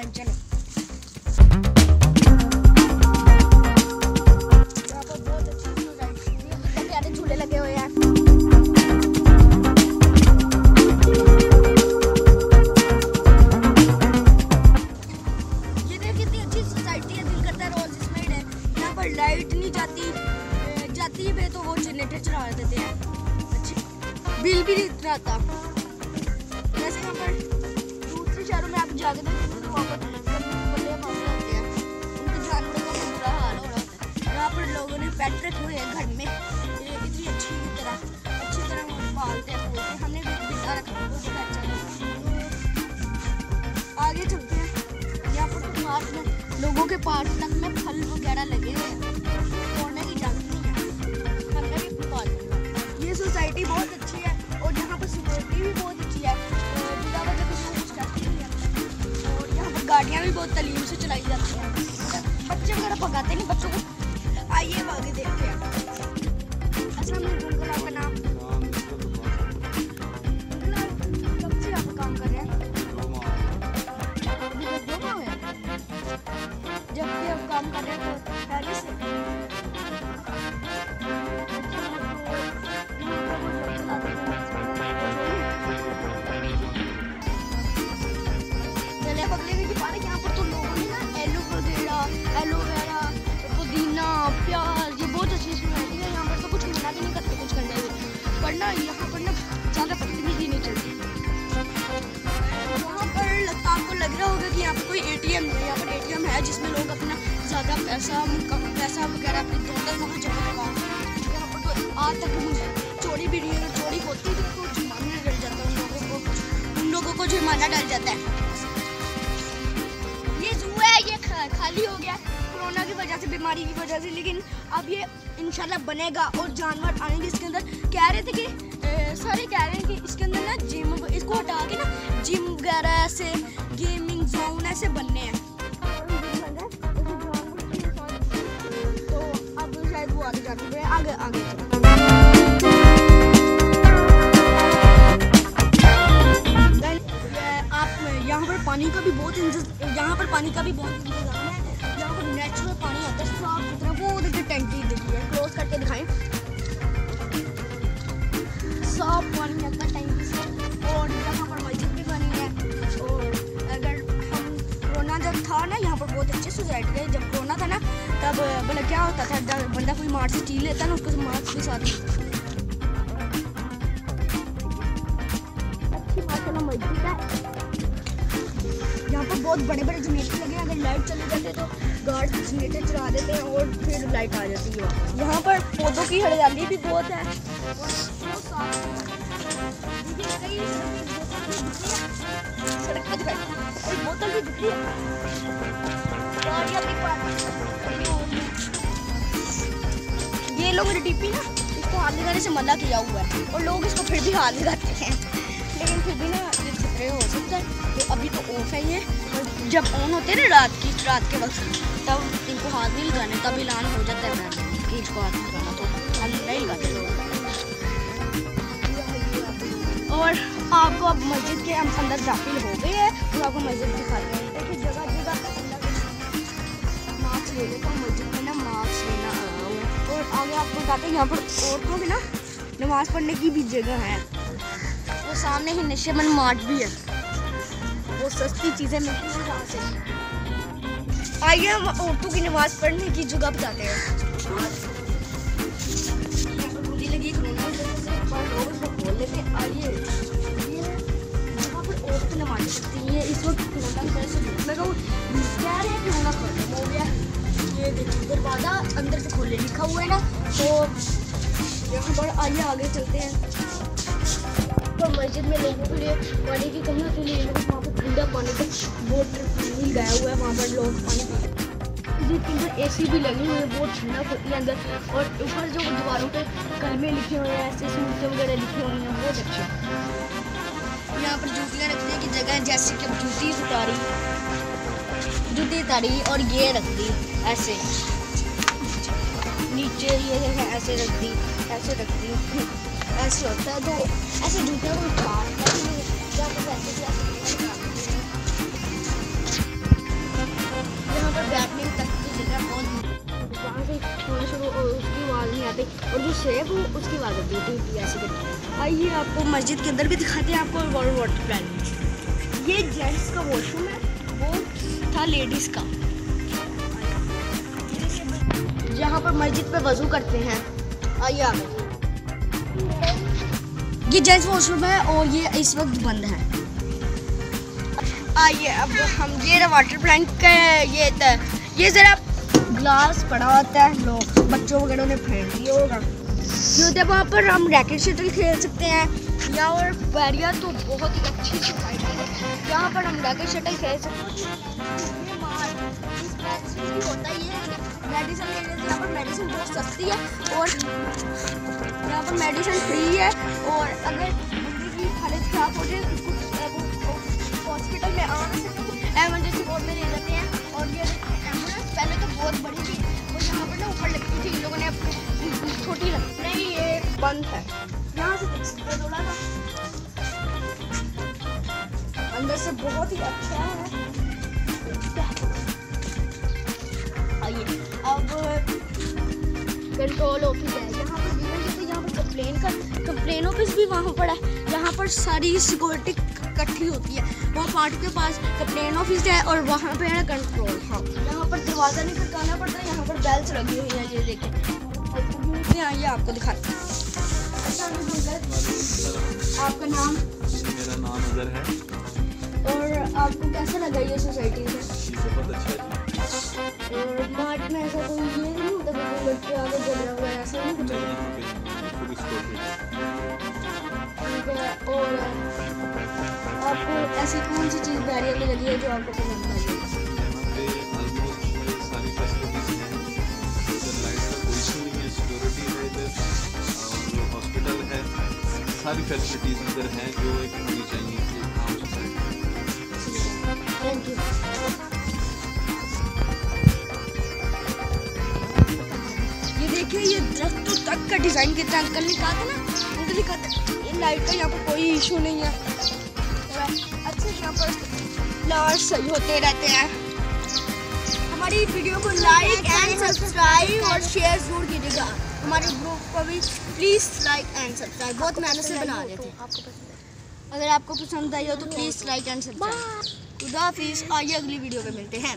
चलो। यहाँ पर बहुत अच्छी प्यारे झूले लगे हुए हैं। ये देखिए कितनी अच्छी सोसाइटी है, दिल करता है रोज इसमें रहे। यहाँ पर लाइट नहीं जाती है तो वो जनरेटर चला देते हैं, अच्छी बिल भी नहीं इतना आता। जैसे यहाँ पर दूसरे शहरों में आप जाके देखते तो वहाँ पर बंदे होते हैं, उनके जानवरों का बुरा हाल हो रहा होता है। यहाँ पर लोगों ने पेट रखे हुए हैं घर में, इतनी अच्छी तरह वो पालते हैं फूलते हैं। हमने भी बिल्ला रखा है, वो अच्छा है। आगे चलते हैं। यहाँ पर तो पार्क में लोगों के पार्क तक में फल वगैरह लगे हुए हैं, तोड़ने की इजाजत नहीं है, हमने भी पाल। ये सोसाइटी बहुत अच्छी है और यहाँ पर सिक्योरिटी भी बहुत अच्छी है, बिना वजह कुछ करती नहीं है। और यहाँ पर गाड़ियाँ भी बहुत तलीम से चलाई जाती हैं, बच्चे वगैरह भगाते नहीं बच्चों को। आइए आगे देखते हैं। अस्सलाम वालेकुम, आपका नाम? कब से आप काम कर रहे हैं? जब भी आप काम कर रहे हैं तो पहले से चले बगले में भी पार्क। यहाँ पर तो लोगों ने ना एलोवेरा, पुदीना, प्याज, ये बहुत अच्छी सोसाइटी है। यहाँ पर तो कुछ मना भी नहीं करते कुछ करने में, पर ना यहाँ पर ना ज़्यादा बदतमीजी नहीं चलती। यहाँ पर आपको लग रहा होगा कि यहाँ पर कोई ATM नहीं है। यहाँ पर ATM है जिसमें लोग अपना ज़्यादा पैसा वगैरह अपनी दौलत वहाँ जमा करवाते। यहाँ पर तो आज तक चोरी भी नहीं है, चोरी होती है तो जुर्माना डल जाता है, उन लोगों को जुर्माना डल जाता है। ये जू है, ये खाली हो गया कोरोना की वजह से, बीमारी की वजह से, लेकिन अब ये इंशाल्लाह बनेगा और जानवर आएंगे इसके अंदर। कह रहे थे कि सारे कह रहे हैं कि इसके अंदर ना जिम, इसको हटा के ना जिम वगैरह ऐसे गेमिंग जोन ऐसे बनने हैं, तो अब शायद वो आगे जाने पे आगे आप यहाँ पर पानी का भी बहुत इंतजाम है। यहाँ पर नेचुरल पानी आता है साफ सुथरा। वो देखिए टैंकी देखिए, क्लोज करके दिखाएं, साफ पानी आता है टैंकी से। और यहाँ पर मस्जिद भी बनी है। और अगर हम कोरोना जब था ना, यहाँ पर बहुत अच्छी सोसाइटी है। जब कोरोना था ना तब बोला क्या होता था, बंदा कोई मार्च से चीज लेता ना उसको मार्च के साथ अच्छी माशाल्लाह मस्जिद है। यहाँ पर बहुत बड़े जनरेटर लगे हैं, अगर लाइट चली जाती है तो गार्ड जनरेटर चला देते हैं और फिर लाइट आ जाती है वापस। यहाँ पर पौधों की हरियाली भी बहुत है और सड़क पे दिखाई बोतल भी दिखती है। ये लोग डीपी ना इसको हाथ लगाने से मना किया हुआ है और लोग इसको फिर भी हाथ लगाते हैं, लेकिन फिर भी ना ये खतरे हो सकता है। तो अभी तो ऑफ है ये, और जब ऑन होते हैं ना रात के वक्त तब इनको हाथ नहीं लगाने, तब ऐलान हो जाता है कि इसको हाथ लगाना, तो हम नहीं लगाते लोग। और आपको अब मस्जिद के अंदर दाखिल हो गए हैं तो आपको मस्जिद दिखाते हैं। देखिए जगह मास्क ले लेता हूँ, मस्जिद में ना मास्क लेना। और आगे आपको बताते हैं यहाँ पर औरतों की ना नमाज़ पढ़ने की भी जगह है। वो सामने ही नशेबंद मार्ट भी है, वो सस्ती चीज़ें मिलती हैं जहाँ से। आइए हम औरतों की नमाज़ पढ़ने की जगह बताते हैं। लगी खोल लेते आइए, यहाँ पर औरतें नमाज़ पढ़ती हैं। इस वक्त कोरोना की वजह से कह रहे हैं कि होना खत्म हो गया। ये देखिए दरवाज़ा अंदर से खोले लिखा हुआ है ना, तो यहाँ पर आइए आगे चलते हैं। तो मस्जिद में लोगों के लिए पानी की कमी होती है, वहाँ पर ठंडा पानी का बोतल पानी गया हुआ है, वहाँ पर लोग पानी पीते हैं। मस्जिद के अंदर AC भी लगी हुई है, बहुत ठंडा होती है अंदर। और ऊपर जो दीवारों पे कलमे लिखे हुए हैं, ऐसे सूरतें वगैरह लिखी हुई हैं, बहुत अच्छे। यहाँ पर जूतियाँ रखने की जगह है, जैसे कि जूती उतारी और ये रख दी ऐसे नीचे, ये है ऐसे रख दी, ऐसे होता है। तो ऐसे जूतियों को और जो सेब हो उसकी आवाज़ होती है ऐसे करके। आइए आपको मस्जिद के अंदर भी दिखाते हैं आपको वाटर प्लांट। ये जेंट्स का वॉशरूम है, वो था लेडीज़ का। जहाँ पर मस्जिद पे वज़ू करते हैं। आइए आगे, ये जेंट्स वॉशरूम है और ये इस वक्त बंद है। आइए अब हम ये वाटर प्लांट का ये ज़रा ग्लास पड़ा होता है, लोग बच्चों वगैरह ने फेंक दिया होगा। ये होता है वहाँ पर हम रैकेट शटल खेल सकते हैं। यहाँ और बैरिया तो बहुत ही अच्छी सोसाइटी है, यहाँ पर हम रैकेट शटल खेल सकते हैं। होता ही है मेडिसिन ले लेते हैं, यहाँ पर मेडिसिन बहुत सस्ती है और यहाँ पर मेडिसिन फ्री है। और अगर बंदे की हालत खराब हो जाए उसको हॉस्पिटल में एमरजेंसी वार्ड में ले जाते हैं। और ये एम्बुलेंस पहले तो बहुत बड़ी थी और यहाँ पर ना ऊपर लगती थी, इन लोगों ने अपनी छोटी रखी। नहीं ये बंद है, यहाँ से देख सकते हो थोड़ा सा अंदर से बहुत ही अच्छा है। आइए अब कंट्रोल ऑफिस है, यहाँ पर यहाँ पर कंप्लेन ऑफिस भी वहाँ पर है, जहाँ पर सारी सिक्योरिटी इकट्ठी होती है। वहाँ पार्ट के पास कंप्लेन ऑफिस है और वहाँ पे है कंट्रोल। हाँ, यहाँ पर दरवाज़ा नहीं खटकाना पड़ता, यहाँ पर बेल्स लगी हुई है। ये देखें, आइए आपको दिखाते हैं। आपका नाम? मेरा नाम अजहर है। और आपको कैसा लगा ये सोसाइटी से? बहुत अच्छा है। और मार्च में ऐसा कोई ये नहीं होता कि कोई बच्चे आगे झगड़ा वगैरह ऐसा नहीं कुछ? और आपको ऐसी कौन सी चीज़ बैरियर में लगी है जो आपको पसंद आई है? यहाँ पे ऑलमोस्ट सारी फैसिलिटीज़ हैं, इधर लाइट का कोई इशू नहीं है, सिक्योरिटी है इधर और हॉस्पिटल है, सारी फैसिलिटीज़ इधर हैं जो एक होनी चाहिए एक आम सोसाइटी। Thank you. ये देखिए ये दरख्तों तक का डिज़ाइन कितना, अंकल ने कहा था ना, अंकल ने कहा था ये लाइट का यहाँ पर कोई इशू नहीं है। अच्छे यहाँ पर फ्लावर्स सही होते रहते हैं। हमारी वीडियो को लाइक एंड सब्सक्राइब और शेयर जरूर कीजिएगा। हमारे ग्रुप को भी प्लीज़ लाइक एंड सब्सक्राइब, बहुत मेहनत से बना रहे थे। अगर आपको पसंद आई हो तो प्लीज़ लाइक एंड सब्सक्राइब। खुदा हाफिज़, आइए अगली वीडियो में मिलते हैं।